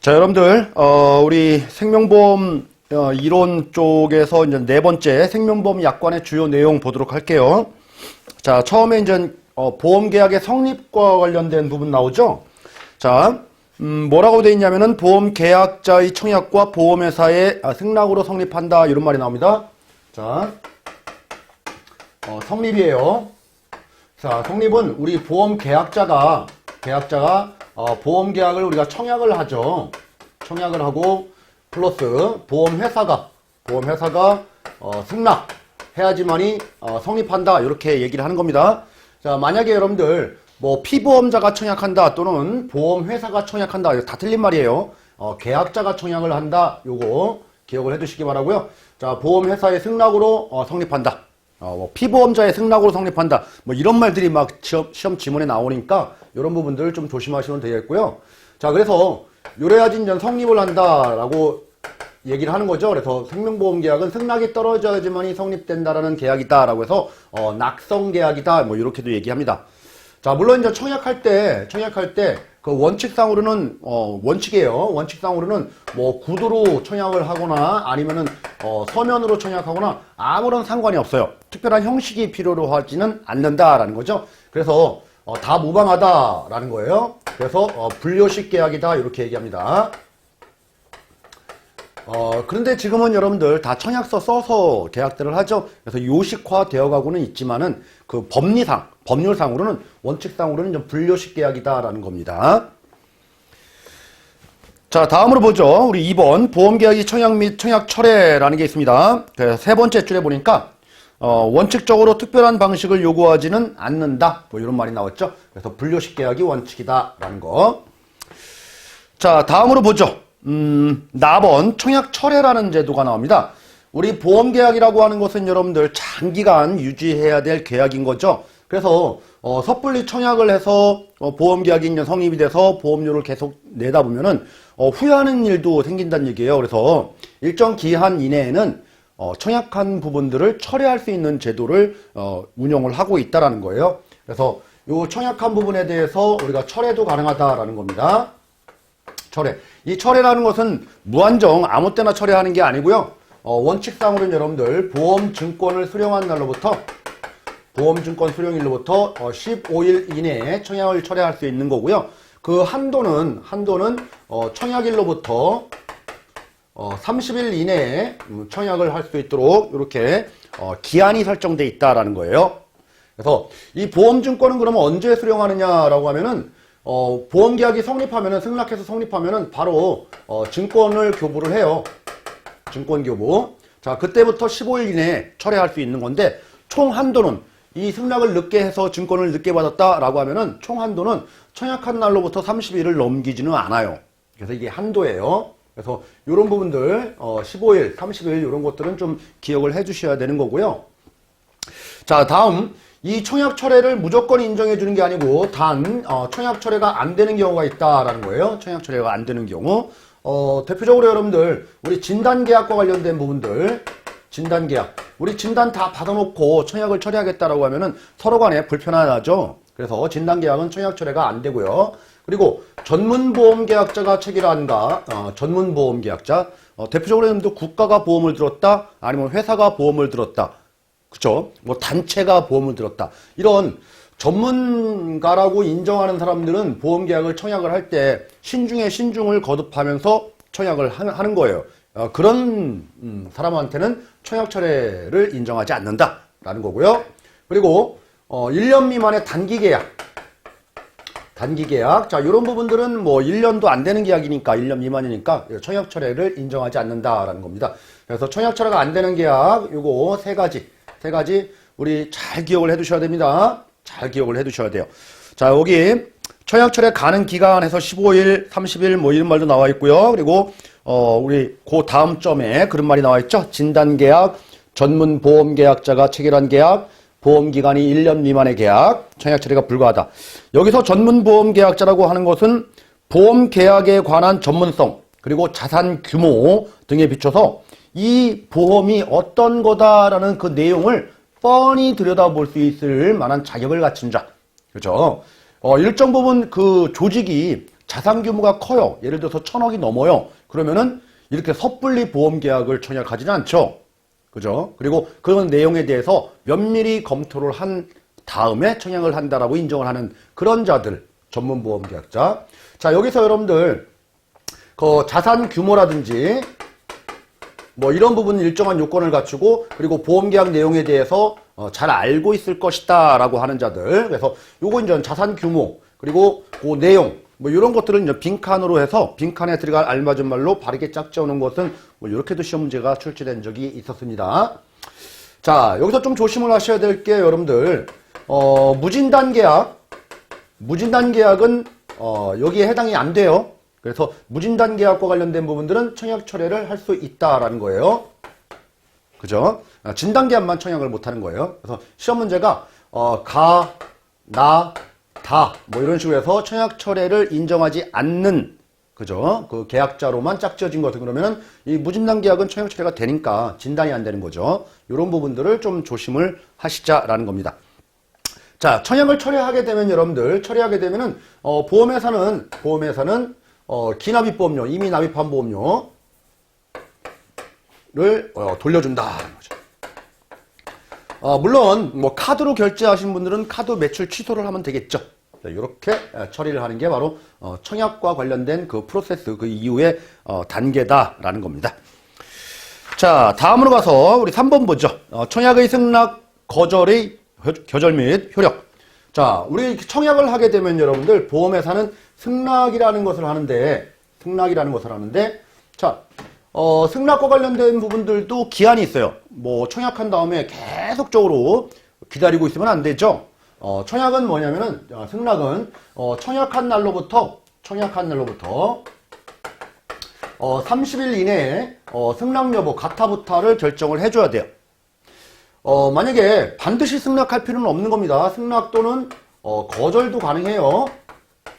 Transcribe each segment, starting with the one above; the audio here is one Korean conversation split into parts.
자, 여러분들, 우리 생명보험 이론 쪽에서 이제 네 번째 생명보험 약관의 주요 내용 보도록 할게요. 자, 처음에 이제 보험계약의 성립과 관련된 부분 나오죠. 자, 뭐라고 되어 있냐면은 보험계약자의 청약과 보험회사의 승낙으로 성립한다 이런 말이 나옵니다. 자, 성립이에요. 자, 성립은 우리 보험계약자가 보험계약을 우리가 하죠. 청약을 하고 플러스 보험회사가 승낙해야지만이 성립한다 이렇게 얘기를 하는 겁니다. 자, 만약에 여러분들 뭐 피보험자가 청약한다 또는 보험회사가 청약한다 이거 다 틀린 말이에요. 계약자가 청약을 한다 요거 기억을 해두시기 바라고요. 자, 보험회사의 승낙으로 성립한다. 뭐 피보험자의 승낙으로 성립한다. 뭐 이런 말들이 막 시험 지문에 나오니까 이런 부분들 좀 조심하시면 되겠고요. 자, 그래서 요래야지 이제 성립을 한다라고 얘기를 하는 거죠. 그래서 생명보험 계약은 승낙이 떨어져야지만이 성립된다라는 계약이다라고 해서 낙성 계약이다 뭐 이렇게도 얘기합니다. 자, 물론 이제 청약할 때 그 원칙상으로는 원칙이에요. 원칙상으로는 뭐 구두로 청약을 하거나 아니면은 서면으로 청약하거나 아무런 상관이 없어요. 특별한 형식이 필요로 하지는 않는다라는 거죠. 그래서 다 무방하다라는 거예요. 그래서 분료식 계약이다 이렇게 얘기합니다. 그런데 지금은 여러분들 다 청약서 써서 계약들을 하죠. 그래서 요식화 되어 가고는 있지만은 그 법률상으로는 원칙상으로는 좀 분료식 계약이다라는 겁니다. 자, 다음으로 보죠. 우리 2번 보험계약이 청약 및 청약 철회라는 게 있습니다. 세 번째 줄에 보니까 원칙적으로 특별한 방식을 요구하지는 않는다. 뭐 이런 말이 나왔죠. 그래서 분료식 계약이 원칙이다라는 거. 자, 다음으로 보죠. 4번 청약 철회라는 제도가 나옵니다. 우리 보험계약이라고 하는 것은 여러분들 장기간 유지해야 될 계약인 거죠. 그래서 섣불리 청약을 해서 보험계약이 이제 성립이 돼서 보험료를 계속 내다 보면은 후회하는 일도 생긴다는 얘기예요. 그래서 일정 기한 이내에는 청약한 부분들을 철회할 수 있는 제도를 운영을 하고 있다라는 거예요. 그래서 이 청약한 부분에 대해서 우리가 철회도 가능하다라는 겁니다. 철회. 이 철회라는 것은 무한정 아무 때나 철회하는 게 아니고요. 원칙상으로는 여러분들 보험증권을 수령한 날로부터 보험증권 수령일로부터 15일 이내에 청약을 철회할 수 있는 거고요. 그 한도는 청약일로부터 30일 이내에 청약을 할 수 있도록 이렇게 기한이 설정돼 있다라는 거예요. 그래서 이 보험증권은 그러면 언제 수령하느냐라고 하면은 보험계약이 승낙해서 성립하면은 바로 증권을 교부를 해요. 증권교부. 자, 그때부터 15일 이내에 철회할 수 있는 건데 총 한도는 이 승낙을 늦게 해서 증권을 늦게 받았다라고 하면은 총 한도는 청약한 날로부터 30일을 넘기지는 않아요. 그래서 이게 한도예요. 그래서 이런 부분들 15일, 30일 이런 것들은 좀 기억을 해 주셔야 되는 거고요. 자, 다음 이 청약 철회를 무조건 인정해 주는 게 아니고 단 청약 철회가 안 되는 경우가 있다라는 거예요. 청약 철회가 안 되는 경우 대표적으로 여러분들 우리 진단계약과 관련된 부분들 진단계약 우리 진단 다 받아놓고 청약을 철회하겠다라고 하면은 서로 간에 불편하죠. 그래서 진단계약은 청약 철회가 안 되고요. 그리고 전문보험계약자가 체결한다. 전문보험계약자 대표적으로 여러분들 국가가 보험을 들었다 아니면 회사가 보험을 들었다. 그쵸? 뭐 단체가 보험을 들었다. 이런 전문가라고 인정하는 사람들은 보험계약을 청약을 할 때 신중에 신중을 거듭하면서 청약을 하는 거예요. 그런 사람한테는 청약 철회를 인정하지 않는다라는 거고요. 그리고 1년 미만의 단기계약. 자, 이런 부분들은 뭐 1년도 안 되는 계약이니까 1년 미만이니까 청약 철회를 인정하지 않는다라는 겁니다. 그래서 청약 철회가 안 되는 계약 요거 세 가지 우리 잘 기억을 해 두셔야 됩니다. 잘 기억을 해 두셔야 돼요. 자, 여기 청약 철회 가능 기간에서 15일, 30일 뭐 이런 말도 나와 있고요. 그리고 우리 그 다음 점에 그런 말이 나와 있죠. 진단계약, 전문보험계약자가 체결한 계약, 보험기간이 1년 미만의 계약, 청약 철회가 불가하다. 여기서 전문보험계약자라고 하는 것은 보험계약에 관한 전문성 그리고 자산 규모 등에 비춰서 이 보험이 어떤 거다라는 그 내용을 뻔히 들여다볼 수 있을 만한 자격을 갖춘 자. 그죠? 일정 부분 그 조직이 자산 규모가 커요. 예를 들어서 1,000억이 넘어요. 그러면은 이렇게 섣불리 보험 계약을 청약하지는 않죠. 그죠? 그리고 그런 내용에 대해서 면밀히 검토를 한 다음에 청약을 한다라고 인정을 하는 그런 자들, 전문 보험 계약자. 자, 여기서 여러분들 그 자산 규모라든지 뭐 이런 부분 일정한 요건을 갖추고 그리고 보험 계약 내용에 대해서 잘 알고 있을 것이다 라고 하는 자들. 그래서 요거 이제 자산 규모 그리고 그 내용 뭐 이런 것들을 이제 빈칸으로 해서 빈칸에 들어갈 알맞은 말로 바르게 짝지어놓은 것은 뭐 이렇게도 시험 문제가 출제된 적이 있었습니다. 자, 여기서 좀 조심을 하셔야 될 게 여러분들 무진단 계약은 여기에 해당이 안 돼요. 그래서 무진단 계약과 관련된 부분들은 청약 철회를 할 수 있다라는 거예요. 그죠? 진단 계약만 청약을 못 하는 거예요. 그래서 시험 문제가 가, 나, 다 뭐 이런 식으로 해서 청약 철회를 인정하지 않는 그죠? 그 계약자로만 짝지어진 것은 그러면은 이 무진단 계약은 청약 철회가 되니까 진단이 안 되는 거죠. 이런 부분들을 좀 조심을 하시자라는 겁니다. 자, 청약을 철회하게 되면 여러분들 철회하게 되면은 보험회사는 기납입보험료 이미 납입한 보험료를 돌려준다는 거죠. 물론 뭐 카드로 결제하신 분들은 카드 매출 취소를 하면 되겠죠. 이렇게 처리를 하는 게 바로 청약과 관련된 그 프로세스 그 이후의 단계다라는 겁니다. 자, 다음으로 가서 우리 3번 보죠. 청약의 승낙 거절의 겨절 및 효력. 자, 우리 청약을 하게 되면 여러분들 보험회사는 승낙이라는 것을 하는데 자, 승낙과 관련된 부분들도 기한이 있어요. 뭐 청약한 다음에 계속적으로 기다리고 있으면 안 되죠. 청약은 뭐냐면은 승낙은 청약한 날로부터 30일 이내에 승낙 여부 가타부타를 결정을 해줘야 돼요. 만약에 반드시 승낙할 필요는 없는 겁니다. 승낙 또는 거절도 가능해요.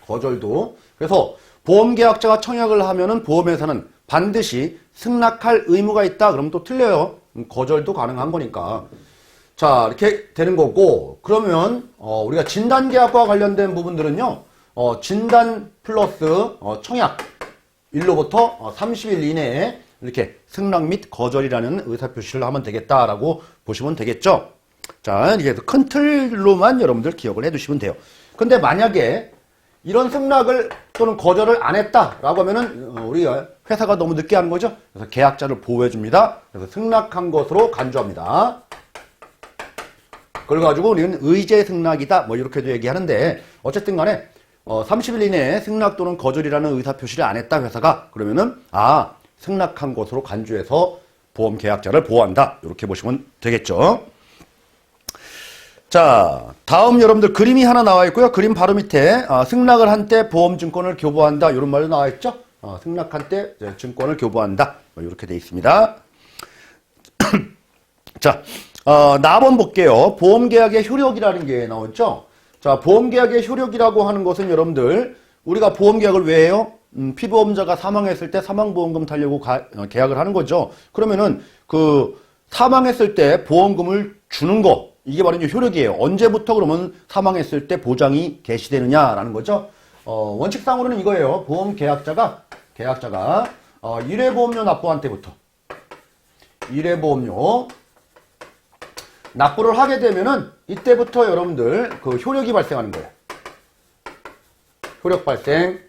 거절도. 그래서 보험계약자가 청약을 하면은 보험회사는 반드시 승낙할 의무가 있다. 그러면 또 틀려요. 거절도 가능한 거니까. 자, 이렇게 되는 거고, 그러면 우리가 진단계약과 관련된 부분들은요, 진단 플러스 청약 일로부터 30일 이내에 이렇게 승낙 및 거절이라는 의사표시를 하면 되겠다라고 보시면 되겠죠. 자, 이게 큰 틀로만 여러분들 기억을 해두시면 돼요. 근데 만약에 이런 승낙을 또는 거절을 안 했다라고 하면은 우리가 회사가 너무 늦게 하는 거죠. 그래서 계약자를 보호해 줍니다. 그래서 승낙한 것으로 간주합니다. 그걸 가지고 우리는 의제 승낙이다 뭐 이렇게도 얘기하는데 어쨌든 간에 30일 이내에 승낙 또는 거절이라는 의사표시를 안 했다 회사가 그러면은 승낙한 것으로 간주해서 보험 계약자를 보호한다 이렇게 보시면 되겠죠. 자, 다음 여러분들 그림이 하나 나와 있고요. 그림 바로 밑에 승낙을 한 때 보험증권을 교부한다 이런 말도 나와 있죠. 승낙한 때 증권을 교부한다 뭐 이렇게 돼 있습니다. 자, 나 한번 볼게요. 보험계약의 효력이라는 게 나왔죠. 자, 보험계약의 효력이라고 하는 것은 여러분들 우리가 보험계약을 왜 해요? 피보험자가 사망했을 때 사망보험금 타려고 계약을 하는 거죠. 그러면은 그 사망했을 때 보험금을 주는 거 이게 바로 이제 효력이에요. 언제부터 그러면 사망했을 때 보장이 개시되느냐라는 거죠. 원칙상으로는 이거예요. 보험계약자가 1회보험료 납부한 때부터 1회보험료 납부를 하게 되면은 이때부터 여러분들 그 효력이 발생하는 거예요. 효력 발생.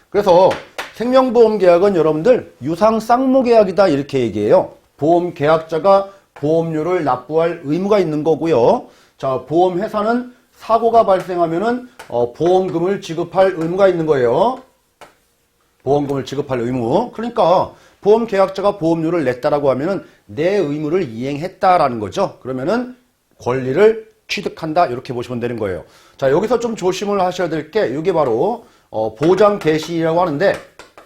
그래서 생명보험계약은 여러분들 유상 쌍모계약이다 이렇게 얘기해요. 보험계약자가 보험료를 납부할 의무가 있는 거고요. 자, 보험회사는 사고가 발생하면은 보험금을 지급할 의무가 있는 거예요. 보험금을 지급할 의무. 그러니까 보험계약자가 보험료를 냈다라고 하면은 내 의무를 이행했다라는 거죠. 그러면은 권리를 취득한다 이렇게 보시면 되는 거예요. 자, 여기서 좀 조심을 하셔야 될 게 이게 바로 보장 개시라고 하는데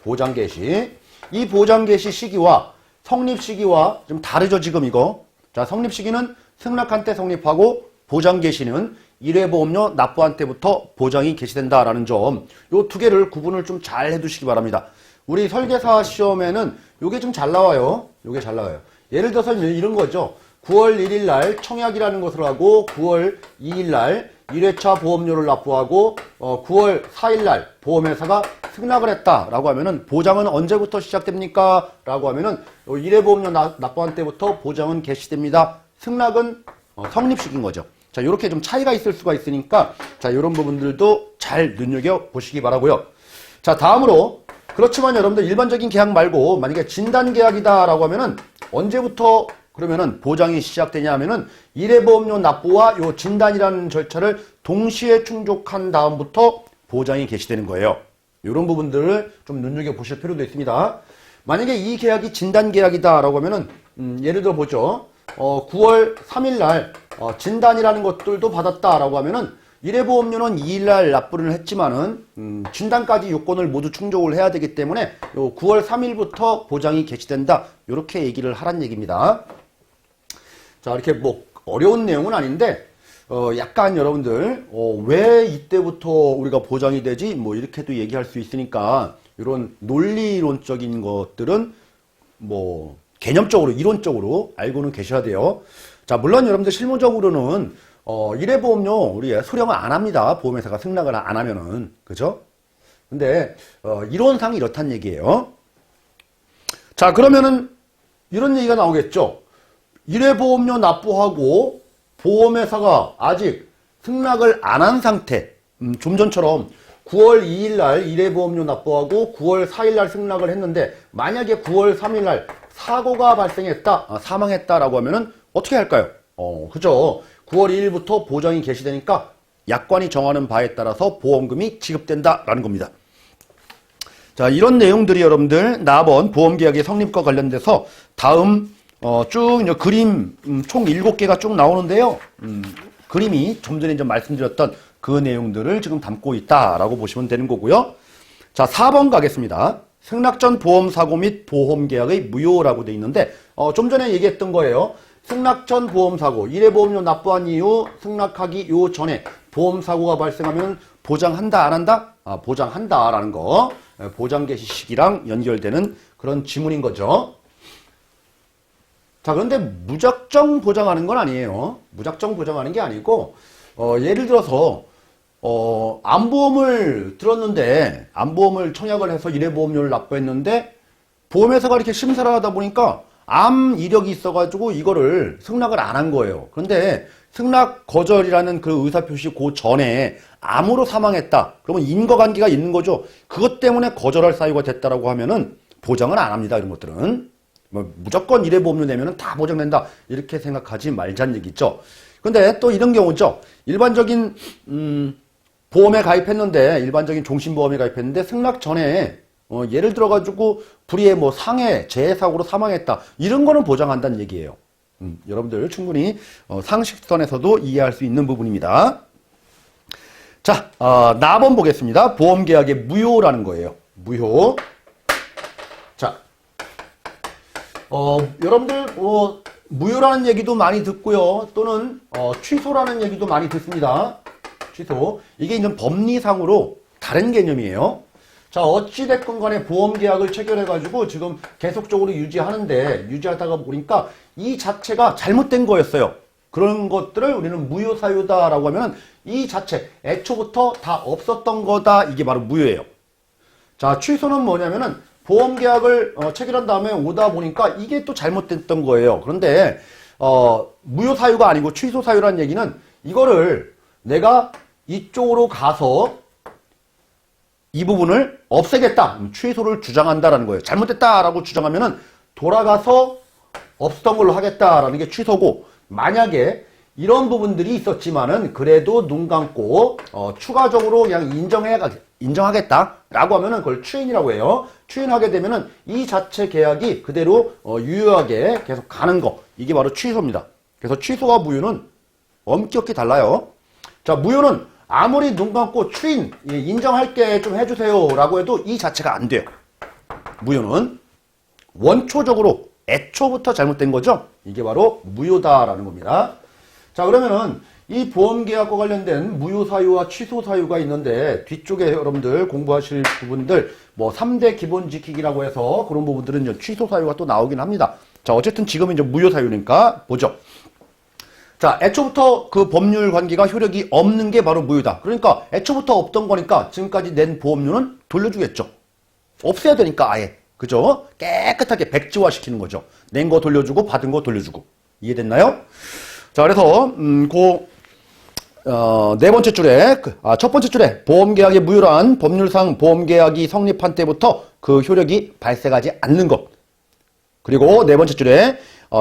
보장 개시. 이 보장 개시 시기와 성립 시기와 좀 다르죠, 지금 이거. 자, 성립 시기는 승낙한 때 성립하고 보장 개시는 1회 보험료 납부한 때부터 보장이 개시된다라는 점. 요 두 개를 구분을 좀 잘 해두시기 바랍니다. 우리 설계사 시험에는 요게 좀 잘 나와요. 요게 잘 나와요. 예를 들어서 이런 거죠. 9월 1일 날 청약이라는 것을 하고 9월 2일 날 1회차 보험료를 납부하고 9월 4일 날 보험회사가 승낙을 했다라고 하면은 보장은 언제부터 시작됩니까? 라고 하면은 1회 보험료 납부한 때부터 보장은 개시됩니다. 승낙은 성립시킨 거죠. 자, 이렇게 좀 차이가 있을 수가 있으니까 자, 이런 부분들도 잘 눈여겨 보시기 바라고요. 자, 다음으로 그렇지만 여러분들 일반적인 계약 말고 만약에 진단 계약이다라고 하면은 언제부터 그러면은 보장이 시작되냐 하면은 1회 보험료 납부와 요 진단이라는 절차를 동시에 충족한 다음부터 보장이 개시되는 거예요. 이런 부분들을 좀 눈여겨보실 필요도 있습니다. 만약에 이 계약이 진단 계약이다라고 하면은 예를 들어 보죠. 9월 3일 날 진단이라는 것들도 받았다라고 하면은 1회 보험료는 2일 날 납부를 했지만은 진단까지 요건을 모두 충족을 해야 되기 때문에 요 9월 3일부터 보장이 개시된다. 이렇게 얘기를 하란 얘기입니다. 자, 이렇게 뭐 어려운 내용은 아닌데 약간 여러분들 왜 이때부터 우리가 보장이 되지? 뭐 이렇게도 얘기할 수 있으니까 이런 논리론적인 것들은 뭐 개념적으로 이론적으로 알고는 계셔야 돼요. 자, 물론 여러분들 실무적으로는 1회 보험료 우리 수령을 안 합니다. 보험회사가 승낙을 안 하면은. 그죠? 근데 이론상 이렇단 얘기예요. 자, 그러면은 이런 얘기가 나오겠죠. 1회 보험료 납부하고 보험회사가 아직 승낙을 안 한 상태, 좀 전처럼 9월 2일 날 1회 보험료 납부하고 9월 4일 날 승낙을 했는데 만약에 9월 3일 날 사고가 발생했다, 사망했다라고 하면은 어떻게 할까요? 그죠? 9월 2일부터 보장이 개시되니까 약관이 정하는 바에 따라서 보험금이 지급된다라는 겁니다. 자, 이런 내용들이 여러분들 나번 보험계약의 성립과 관련돼서 다음 쭉 그림 총 7개가 쭉 나오는데요. 그림이 좀 전에 좀 말씀드렸던 그 내용들을 지금 담고 있다라고 보시면 되는 거고요. 자, 4번 가겠습니다. 승낙 전 보험사고 및 보험계약의 무효라고 돼 있는데 좀 전에 얘기했던 거예요. 승낙 전 보험사고 1회 보험료 납부한 이후 승낙하기 요 전에 보험사고가 발생하면 보장한다 안 한다? 보장한다라는 거. 보장 개시 시기랑 연결되는 그런 지문인 거죠. 자, 그런데 무작정 보장하는 건 아니에요. 무작정 보장하는 게 아니고 예를 들어서 암보험을 들었는데 암보험을 청약을 해서 1회 보험료를 납부했는데 보험회사가 이렇게 심사를 하다 보니까 암 이력이 있어가지고 이거를 승낙을 안 한 거예요. 그런데 승낙 거절이라는 그 의사표시 그 전에 암으로 사망했다. 그러면 인과관계가 있는 거죠. 그것 때문에 거절할 사유가 됐다라고 하면은 보장을 안 합니다. 이런 것들은. 뭐 무조건 1회 보험료 내면은 다 보장된다. 이렇게 생각하지 말자는 얘기죠. 근데 또 이런 경우죠. 일반적인 보험에 가입했는데 일반적인 종신보험에 가입했는데 승낙 전에 예를 들어가지고 불의의 뭐 상해, 재해사고로 사망했다. 이런 거는 보장한다는 얘기예요. 여러분들 충분히 상식선에서도 이해할 수 있는 부분입니다. 자, 나번 보겠습니다. 보험계약의 무효라는 거예요. 무효. 자, 여러분들 무효라는 얘기도 많이 듣고요. 또는 취소라는 얘기도 많이 듣습니다. 취소. 이게 이제 법리상으로 다른 개념이에요. 자, 어찌됐건 간에 보험계약을 체결해가지고 지금 계속적으로 유지하다가 보니까 이 자체가 잘못된 거였어요. 그런 것들을 우리는 무효사유다라고 하면 이 자체, 애초부터 다 없었던 거다. 이게 바로 무효예요. 자, 취소는 뭐냐면은 보험계약을 체결한 다음에 오다 보니까 이게 또 잘못됐던 거예요. 그런데 무효사유가 아니고 취소사유라는 얘기는 이거를 내가 이쪽으로 가서 이 부분을 없애겠다. 취소를 주장한다라는 거예요. 잘못됐다라고 주장하면은 돌아가서 없었던 걸로 하겠다라는 게 취소고, 만약에 이런 부분들이 있었지만은 그래도 눈 감고 추가적으로 그냥 인정하겠다라고 하면은 그걸 추인이라고 해요. 추인하게 되면은 이 자체 계약이 그대로 유효하게 계속 가는 거, 이게 바로 취소입니다. 그래서 취소와 무효는 엄격히 달라요. 자, 무효는 아무리 눈 감고 추인, 인정할게 좀 해주세요 라고 해도 이 자체가 안 돼요. 무효는 원초적으로 애초부터 잘못된 거죠. 이게 바로 무효다라는 겁니다. 자, 그러면은 이 보험계약과 관련된 무효사유와 취소사유가 있는데 뒤쪽에 여러분들 공부하실 부분들 뭐 3대 기본 지키기라고 해서 그런 부분들은 이제 취소사유가 또 나오긴 합니다. 자, 어쨌든 지금은 이제 무효사유니까 보죠. 자, 애초부터 그 법률 관계가 효력이 없는 게 바로 무효다. 그러니까 애초부터 없던 거니까 지금까지 낸 보험료는 돌려주겠죠. 없애야 되니까 아예. 그죠? 깨끗하게 백지화 시키는 거죠. 낸 거 돌려주고 받은 거 돌려주고. 이해됐나요? 자, 그래서 네 번째 줄에 첫 번째 줄에 보험계약의 무효란 법률상 보험계약이 성립한 때부터 그 효력이 발생하지 않는 것. 그리고 네 번째 줄에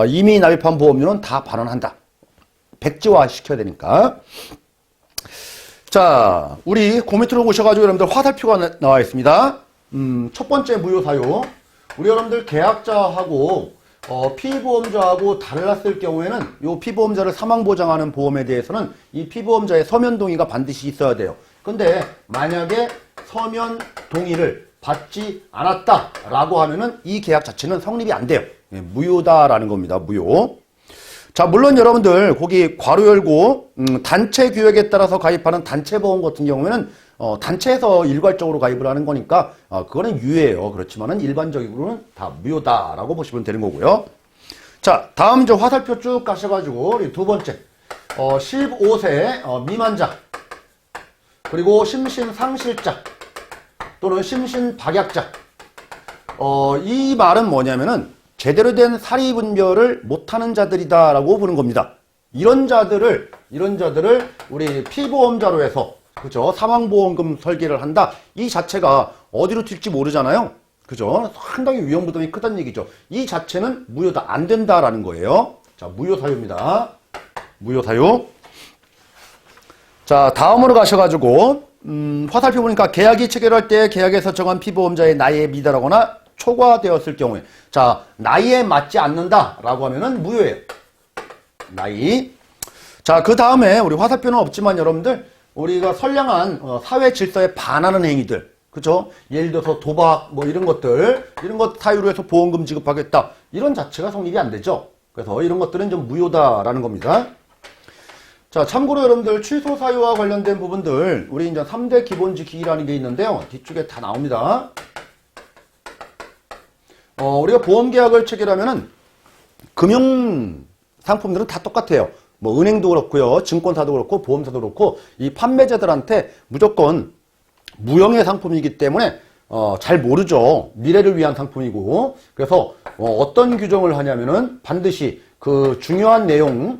이미 납입한 보험료는 다 반환한다. 백지화 시켜야 되니까. 자, 우리 그 밑으로 오셔가지고 여러분들 화살표가 나와 있습니다. 첫 번째 무효 사유. 우리 여러분들 계약자하고 피보험자하고 달랐을 경우에는 이 피보험자를 사망보장하는 보험에 대해서는 이 피보험자의 서면 동의가 반드시 있어야 돼요. 근데 만약에 서면 동의를 받지 않았다라고 하면은 이 계약 자체는 성립이 안 돼요. 무효다라는 겁니다. 무효. 자, 물론 여러분들 거기 괄호 열고 단체 규약에 따라서 가입하는 단체보험 같은 경우에는 단체에서 일괄적으로 가입을 하는 거니까 그거는 유예예요. 그렇지만은 일반적으로는 다 무효다라고 보시면 되는 거고요. 자, 다음 이제 화살표 쭉 가셔가지고 우리 두 번째 15세 미만자 그리고 심신상실자 또는 심신박약자 이 말은 뭐냐면은 제대로 된 사리분별을 못하는 자들이다라고 보는 겁니다. 이런 자들을 우리 피보험자로 해서 그죠? 사망보험금 설계를 한다. 이 자체가 어디로 튈지 모르잖아요. 그죠? 상당히 위험부담이 크다는 얘기죠. 이 자체는 무효다. 안 된다라는 거예요. 자, 무효사유입니다. 무효사유. 자, 다음으로 가셔가지고 화살표 보니까 계약이 체결할 때 계약에서 정한 피보험자의 나이에 미달하거나 초과되었을 경우에 자, 나이에 맞지 않는다라고 하면은 무효예요. 나이. 자, 그 다음에 우리 화살표는 없지만 여러분들 우리가 선량한 사회 질서에 반하는 행위들, 그죠? 예를 들어서 도박 뭐 이런 것 사유로 해서 보험금 지급하겠다 이런 자체가 성립이 안 되죠. 그래서 이런 것들은 좀 무효다라는 겁니다. 자, 참고로 여러분들 취소 사유와 관련된 부분들 우리 이제 3대 기본 지키기라는 게 있는데요. 뒤쪽에 다 나옵니다. 우리가 보험계약을 체결하면은 금융 상품들은 다 똑같아요. 뭐 은행도 그렇고요, 증권사도 그렇고 보험사도 그렇고 이 판매자들한테 무조건 무형의 상품이기 때문에 잘 모르죠. 미래를 위한 상품이고 그래서 어떤 규정을 하냐면은 반드시 그 중요한 내용에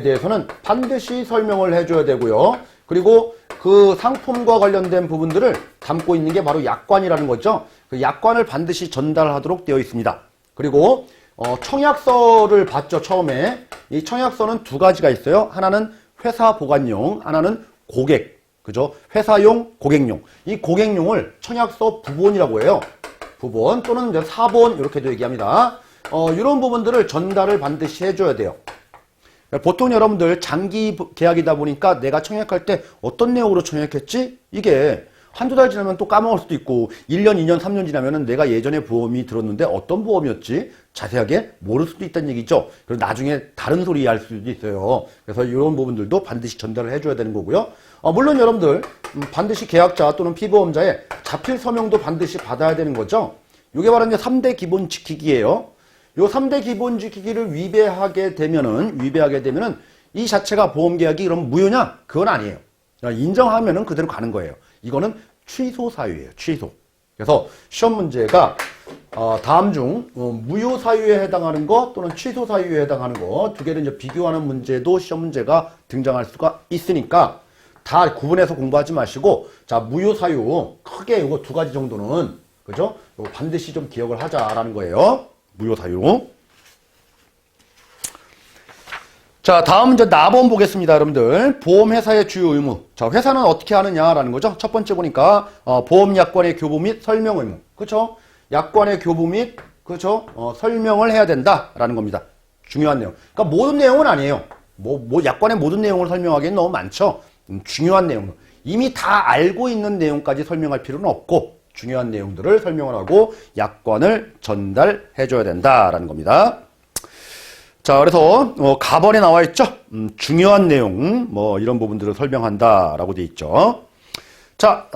대해서는 반드시 설명을 해줘야 되고요. 그리고 그 상품과 관련된 부분들을 담고 있는 게 바로 약관이라는 거죠. 그 약관을 반드시 전달하도록 되어 있습니다. 그리고 청약서를 봤죠, 처음에. 이 청약서는 두 가지가 있어요. 하나는 회사 보관용, 하나는 고객. 그죠? 회사용, 고객용. 이 고객용을 청약서 부본이라고 해요. 부본 또는 이제 사본 이렇게도 얘기합니다. 이런 부분들을 전달을 반드시 해줘야 돼요. 보통 여러분들 장기 계약이다 보니까 내가 청약할 때 어떤 내용으로 청약했지? 이게 한두 달 지나면 또 까먹을 수도 있고 1년, 2년, 3년 지나면 내가 예전에 보험이 들었는데 어떤 보험이었지? 자세하게 모를 수도 있다는 얘기죠. 그리고 나중에 다른 소리 할 수도 있어요. 그래서 이런 부분들도 반드시 전달을 해줘야 되는 거고요. 물론 여러분들 반드시 계약자 또는 피보험자의 자필 서명도 반드시 받아야 되는 거죠. 이게 바로 이제 3대 기본 지키기예요. 요 3대 기본 지키기를 위배하게 되면은 이 자체가 보험계약이 그럼 무효냐? 그건 아니에요. 인정하면은 그대로 가는 거예요. 이거는 취소 사유예요. 취소. 그래서 시험 문제가 다음 중 무효 사유에 해당하는 거 또는 취소 사유에 해당하는 거 두 개를 이제 비교하는 문제도 시험 문제가 등장할 수가 있으니까 다 구분해서 공부하지 마시고 자, 무효 사유 크게 이거 두 가지 정도는 그죠? 이거 반드시 좀 기억을 하자라는 거예요. 무효 사유. 자, 다음 이제 나번 보겠습니다, 여러분들. 보험회사의 주요 의무. 자, 회사는 어떻게 하느냐라는 거죠. 첫 번째 보니까 보험약관의 교부 및 설명 의무. 그렇죠? 약관의 교부 및 그렇죠? 설명을 해야 된다라는 겁니다. 중요한 내용. 그러니까 모든 내용은 아니에요. 약관의 모든 내용을 설명하기엔 너무 많죠. 중요한 내용. 이미 다 알고 있는 내용까지 설명할 필요는 없고 중요한 내용들을 설명을 하고 약관을 전달해 줘야 된다라는 겁니다. 자, 그래서 가번에 나와 있죠. 중요한 내용 뭐 이런 부분들을 설명한다라고 돼 있죠. 자,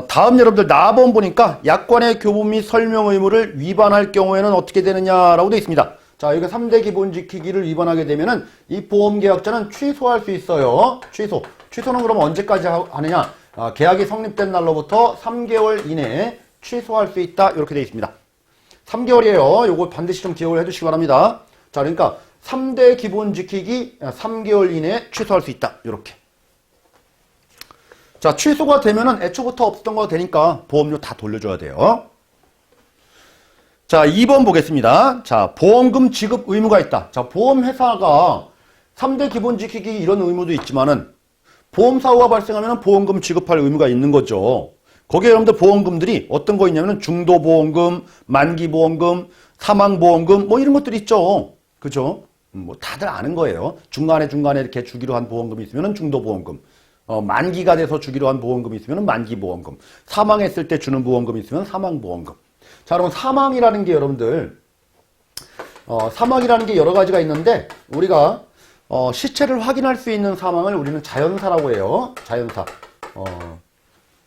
다음 여러분들 나번 보니까 약관의 교부 및 설명 의무를 위반할 경우에는 어떻게 되느냐라고 돼 있습니다. 자, 이게 3대 기본 지키기를 위반하게 되면은 이 보험계약자는 취소할 수 있어요. 취소는 그럼 언제까지 하느냐? 계약이 성립된 날로부터 3개월 이내에 취소할 수 있다. 이렇게 되어 있습니다. 3개월이에요. 요거 반드시 좀 기억을 해두시기 바랍니다. 자, 그러니까 3대 기본 지키기 3개월 이내에 취소할 수 있다. 이렇게. 자, 취소가 되면은 애초부터 없었던 거 되니까 보험료 다 돌려줘야 돼요. 자, 2번 보겠습니다. 자, 보험금 지급 의무가 있다. 자, 보험회사가 3대 기본 지키기 이런 의무도 있지만은 보험사고가 발생하면 보험금 지급할 의무가 있는 거죠. 거기에 여러분들 보험금들이 어떤 거 있냐면 중도보험금, 만기보험금, 사망보험금 뭐 이런 것들이 있죠. 그죠? 뭐 다들 아는 거예요. 중간에 이렇게 주기로 한 보험금이 있으면 중도보험금, 만기가 돼서 주기로 한 보험금이 있으면 만기보험금, 사망했을 때 주는 보험금이 있으면 사망보험금. 자, 그럼 사망이라는 게 여러분들 사망이라는 게 여러 가지가 있는데 우리가 시체를 확인할 수 있는 사망을 우리는 자연사라고 해요. 자연사.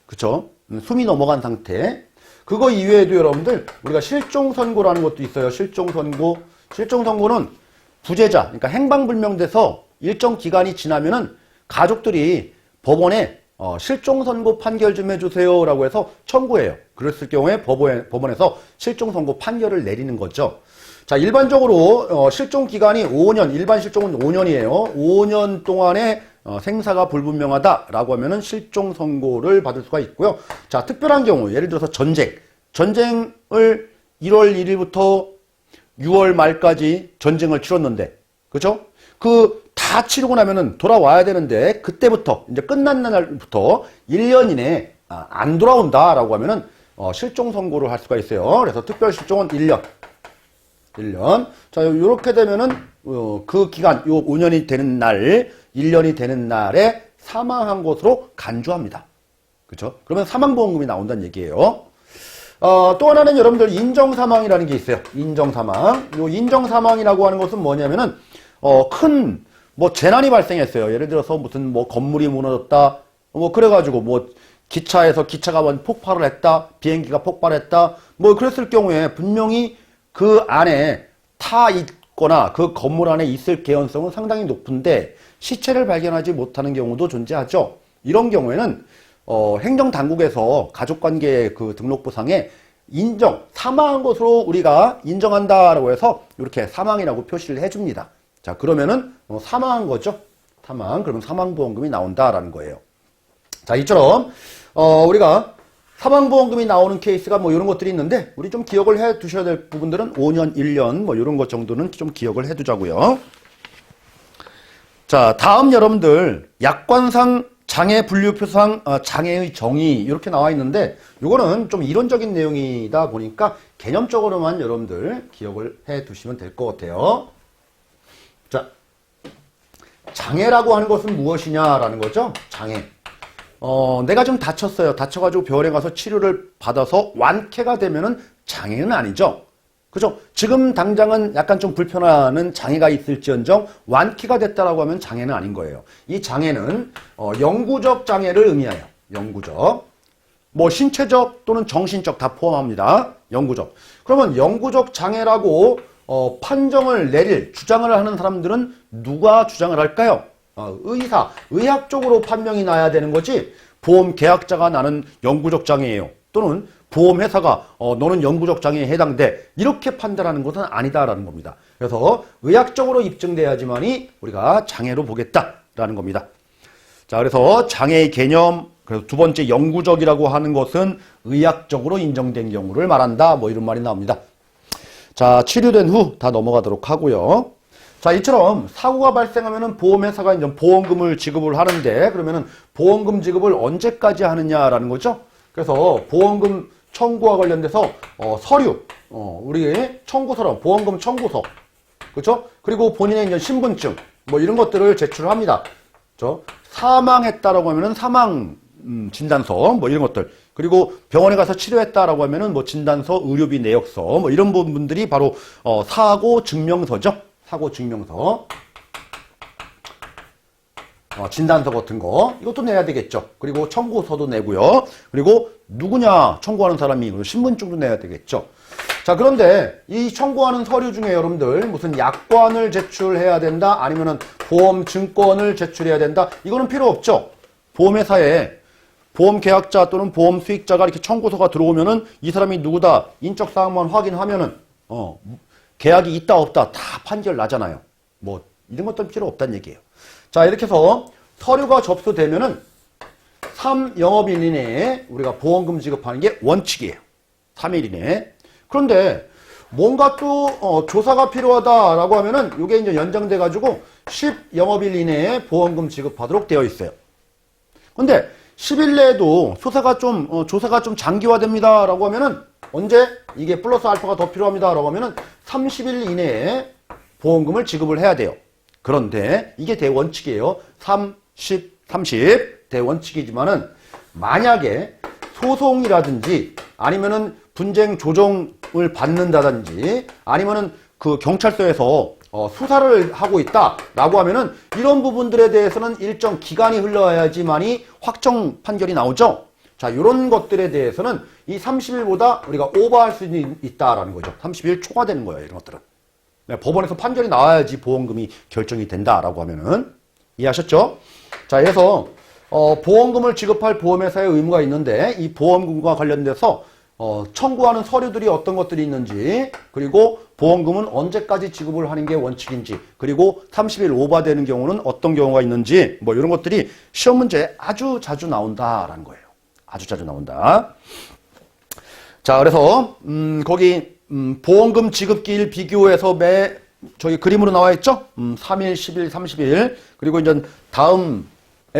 그쵸? 숨이 넘어간 상태. 그거 이외에도 여러분들 우리가 실종선고라는 것도 있어요. 실종선고는 부재자, 그러니까 행방불명돼서 일정 기간이 지나면은 가족들이 법원에 실종선고 판결 좀 해주세요 라고 해서 청구해요. 그랬을 경우에 법원에서 실종선고 판결을 내리는 거죠. 자, 일반적으로 실종기간이 5년, 일반 실종은 5년이에요. 5년 동안에 생사가 불분명하다라고 하면은 실종선고를 받을 수가 있고요. 자, 특별한 경우, 예를 들어서 전쟁을 1월 1일부터 6월 말까지 전쟁을 치렀는데, 그죠? 다 치르고 나면은 돌아와야 되는데, 그때부터, 이제 끝난 날부터 1년 이내에 안 돌아온다라고 하면은, 실종 선고를 할 수가 있어요. 그래서 특별 실종은 1년. 자, 요렇게 되면은, 그 기간, 요 5년이 되는 날, 1년이 되는 날에 사망한 것으로 간주합니다. 그죠? 그러면 사망보험금이 나온다는 얘기예요. 또 하나는 여러분들 인정사망이라는 게 있어요. 인정사망. 요 인정사망이라고 하는 것은 뭐냐면은, 큰, 재난이 발생했어요. 예를 들어서 무슨 건물이 무너졌다. 그래가지고 기차에서 기차가 폭발을 했다. 비행기가 폭발했다. 그랬을 경우에 분명히 그 안에 타 있거나 그 건물 안에 있을 개연성은 상당히 높은데 시체를 발견하지 못하는 경우도 존재하죠. 이런 경우에는, 행정당국에서 가족관계 그 등록부상에 사망한 것으로 우리가 인정한다라고 해서 이렇게 사망이라고 표시를 해줍니다. 자, 그러면은 사망한 거죠. 그러면 사망보험금이 나온다라는 거예요. 자, 이처럼 우리가 사망보험금이 나오는 케이스가 이런 것들이 있는데 우리 좀 기억을 해 두셔야 될 부분들은 5년, 1년 이런 것 정도는 좀 기억을 해 두자고요. 자, 다음 여러분들 약관상 장애 분류표상 장애의 정의 이렇게 나와 있는데 이거는 좀 이론적인 내용이다 보니까 개념적으로만 여러분들 기억을 해 두시면 될 것 같아요. 자, 장애라고 하는 것은 무엇이냐라는 거죠. 장애. 내가 좀 다쳤어요. 다쳐가지고 병원에 가서 치료를 받아서 완쾌가 되면은 장애는 아니죠. 그죠? 지금 당장은 약간 좀 불편한 장애가 있을지언정 완쾌가 됐다라고 하면 장애는 아닌 거예요. 이 장애는 영구적 장애를 의미해요. 영구적. 신체적 또는 정신적 다 포함합니다. 영구적. 그러면 영구적 장애라고 판정을 주장을 하는 사람들은 누가 주장을 할까요? 의학적으로 판명이 나야 되는 거지 보험 계약자가 나는 영구적 장애예요. 또는 보험회사가 너는 영구적 장애에 해당돼 이렇게 판단하는 것은 아니다라는 겁니다. 그래서 의학적으로 입증돼야지만이 우리가 장애로 보겠다라는 겁니다. 자, 그래서 장애의 개념, 그래서 두 번째 영구적이라고 하는 것은 의학적으로 인정된 경우를 말한다. 이런 말이 나옵니다. 자, 치료된 후 다 넘어가도록 하고요. 자, 이처럼 사고가 발생하면은 보험회사가 이제 보험금을 지급을 하는데 그러면은 보험금 지급을 언제까지 하느냐라는 거죠. 그래서 보험금 청구와 관련돼서 서류, 우리 청구서랑 보험금 청구서, 그렇죠? 그리고 본인의 이제 신분증 이런 것들을 제출합니다. 그렇죠? 사망했다라고 하면은 사망 진단서 이런 것들. 그리고 병원에 가서 치료했다라고 하면은 진단서, 의료비 내역서 이런 부분들이 바로 사고 증명서죠. 사고 증명서. 진단서 같은 거 이것도 내야 되겠죠. 그리고 청구서도 내고요. 그리고 누구냐 청구하는 사람이 신분증도 내야 되겠죠. 자, 그런데 이 청구하는 서류 중에 여러분들 무슨 약관을 제출해야 된다, 아니면은 보험 증권을 제출해야 된다, 이거는 필요 없죠. 보험회사에 보험 계약자 또는 보험 수익자가 이렇게 청구서가 들어오면은 이 사람이 누구다 인적 사항만 확인하면은 계약이 있다 없다 다 판결 나잖아요. 뭐 이런 것들은 필요 없다는 얘기예요. 자, 이렇게 해서 서류가 접수되면은 3영업일 이내에 우리가 보험금 지급하는 게 원칙이에요. 3일 이내에. 그런데 뭔가 또 조사가 필요하다라고 하면은 이게 이제 연장돼 가지고 10영업일 이내에 보험금 지급하도록 되어 있어요. 근데 10일 내에도 조사가 좀 장기화됩니다라고 하면은 언제 이게 플러스 알파가 더 필요합니다라고 하면은 30일 이내에 보험금을 지급을 해야 돼요. 그런데 이게 대원칙이에요. 30 대원칙이지만은 만약에 소송이라든지 아니면은 분쟁 조정을 받는다든지 아니면은 그 경찰서에서 수사를 하고 있다라고 하면은 이런 부분들에 대해서는 일정 기간이 흘러야지만이 확정 판결이 나오죠. 자, 이런 것들에 대해서는 이 30일보다 우리가 오버할 수 있다라는 거죠. 30일 초과되는 거예요, 이런 것들은. 네, 법원에서 판결이 나와야지 보험금이 결정이 된다라고 하면은 이해하셨죠? 자, 그래서 보험금을 지급할 보험회사의 의무가 있는데 이 보험금과 관련돼서 청구하는 서류들이 어떤 것들이 있는지, 그리고 보험금은 언제까지 지급을 하는 게 원칙인지, 그리고 30일 오버되는 경우는 어떤 경우가 있는지, 뭐 이런 것들이 시험 문제에 아주 자주 나온다라는 거예요. 아주 자주 나온다. 자, 그래서 거기 보험금 지급기일 비교해서 저기 그림으로 나와 있죠? 3일, 10일, 30일. 그리고 이제 다음에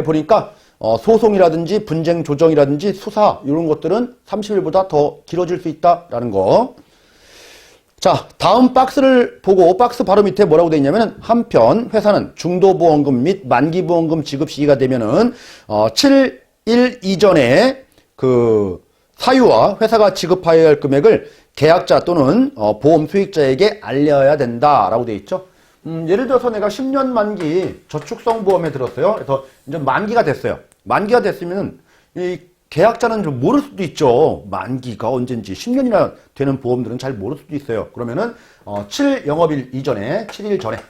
보니까 소송이라든지 분쟁 조정이라든지 수사 이런 것들은 30일보다 더 길어질 수 있다라는 거. 자, 다음 박스를 보고 박스 바로 밑에 뭐라고 되어 있냐면은 한편 회사는 중도보험금 및 만기보험금 지급 시기가 되면은 7일 이전에 그 사유와 회사가 지급하여야 할 금액을 계약자 또는 보험 수익자에게 알려야 된다라고 되어 있죠. 예를 들어서 내가 10년 만기 저축성 보험에 들었어요. 그래서 이제 만기가 됐어요. 만기가 됐으면 이 계약자는 좀 모를 수도 있죠. 만기가 언젠지 10년이나 되는 보험들은 잘 모를 수도 있어요. 그러면은 7영업일 이전에 7일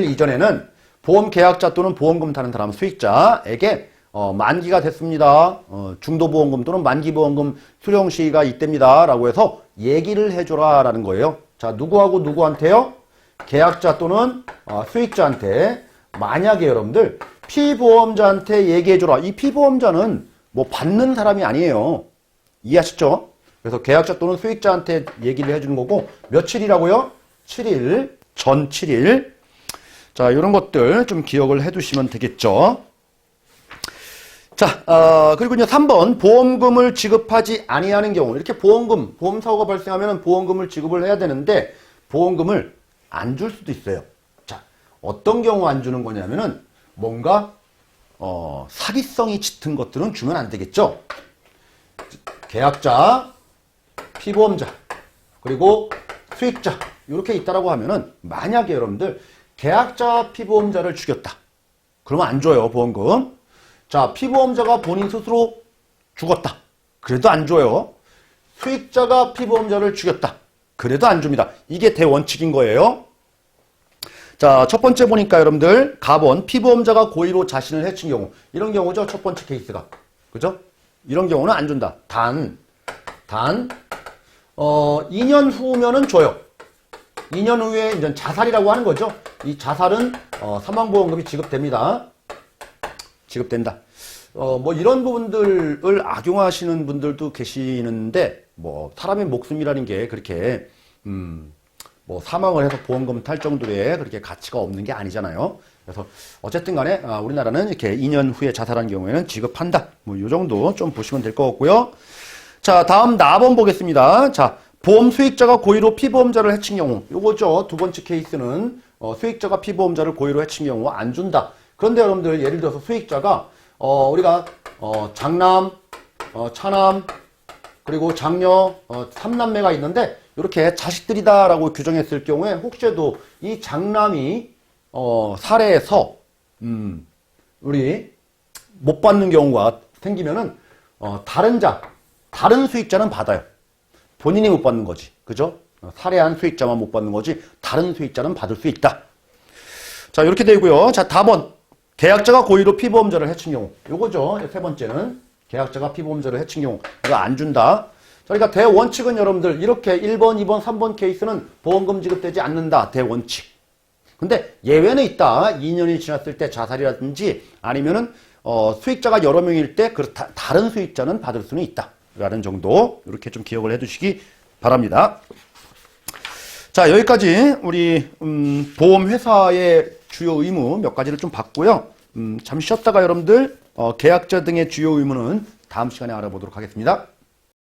이전에는 보험 계약자 또는 보험금 타는 사람 수익자에게 만기가 됐습니다. 중도보험금 또는 만기보험금 수령 시기가 이때입니다. 라고 해서 얘기를 해줘라 라는 거예요. 자, 누구하고 누구한테요? 계약자 또는 수익자한테. 만약에 여러분들 피보험자한테 얘기해줘라. 이 피보험자는 뭐 받는 사람이 아니에요. 이해하시죠? 그래서 계약자 또는 수익자한테 얘기를 해주는 거고, 며칠이라고요? 7일, 전 7일. 자, 이런 것들 좀 기억을 해두시면 되겠죠. 자, 그리고 이제 3번 보험금을 지급하지 아니하는 경우, 이렇게 보험사고가 발생하면 보험금을 지급을 해야 되는데 보험금을 안 줄 수도 있어요. 자, 어떤 경우 안 주는 거냐면은 뭔가 사기성이 짙은 것들은 주면 안 되겠죠. 계약자, 피보험자, 그리고 수익자 이렇게 있다라고 하면은 만약에 여러분들 계약자, 피보험자를 죽였다. 그러면 안 줘요, 보험금. 자, 피보험자가 본인 스스로 죽었다. 그래도 안 줘요. 수익자가 피보험자를 죽였다. 그래도 안 줍니다. 이게 대원칙인 거예요. 자, 첫 번째 보니까 여러분들 가번 피보험자가 고의로 자신을 해친 경우, 이런 경우죠. 첫 번째 케이스가. 그죠? 이런 경우는 안 준다. 단 2년 후면은 줘요. 2년 후에 이제 자살이라고 하는 거죠. 이 자살은 사망보험금이 지급됩니다. 지급된다. 뭐 이런 부분들을 악용하시는 분들도 계시는데, 뭐 사람의 목숨이라는 게 그렇게 뭐 사망을 해서 보험금 탈 정도의 그렇게 가치가 없는 게 아니잖아요. 그래서 어쨌든 간에 우리나라는 이렇게 2년 후에 자살한 경우에는 지급한다. 뭐 요 정도 좀 보시면 될 것 같고요. 자, 다음 나번 보겠습니다. 자, 보험 수익자가 고의로 피보험자를 해친 경우, 요거죠. 두 번째 케이스는 수익자가 피보험자를 고의로 해친 경우 안 준다. 그런데 여러분들 예를 들어서 수익자가 우리가 장남, 차남, 그리고 장녀, 3남매가 있는데 이렇게 자식들이다라고 규정했을 경우에 혹시라도 이 장남이 살해해서 우리 못 받는 경우가 생기면은 다른 수익자는 받아요. 본인이 못 받는 거지. 그죠? 살해한 수익자만 못 받는 거지 다른 수익자는 받을 수 있다. 자, 이렇게 되고요. 자, 다번 계약자가 고의로 피보험자를 해친 경우. 요거죠. 세 번째는 계약자가 피보험자를 해친 경우. 이거 안 준다. 자, 그러니까 대원칙은 여러분들 이렇게 1번, 2번, 3번 케이스는 보험금 지급되지 않는다. 대원칙. 근데 예외는 있다. 2년이 지났을 때 자살이라든지 아니면은 수익자가 여러 명일 때 다른 수익자는 받을 수는 있다. 라는 정도 이렇게 좀 기억을 해두시기 바랍니다. 자, 여기까지 우리 보험회사의 주요 의무 몇 가지를 좀 봤고요. 잠시 쉬었다가 여러분들 계약자 등의 주요 의무는 다음 시간에 알아보도록 하겠습니다.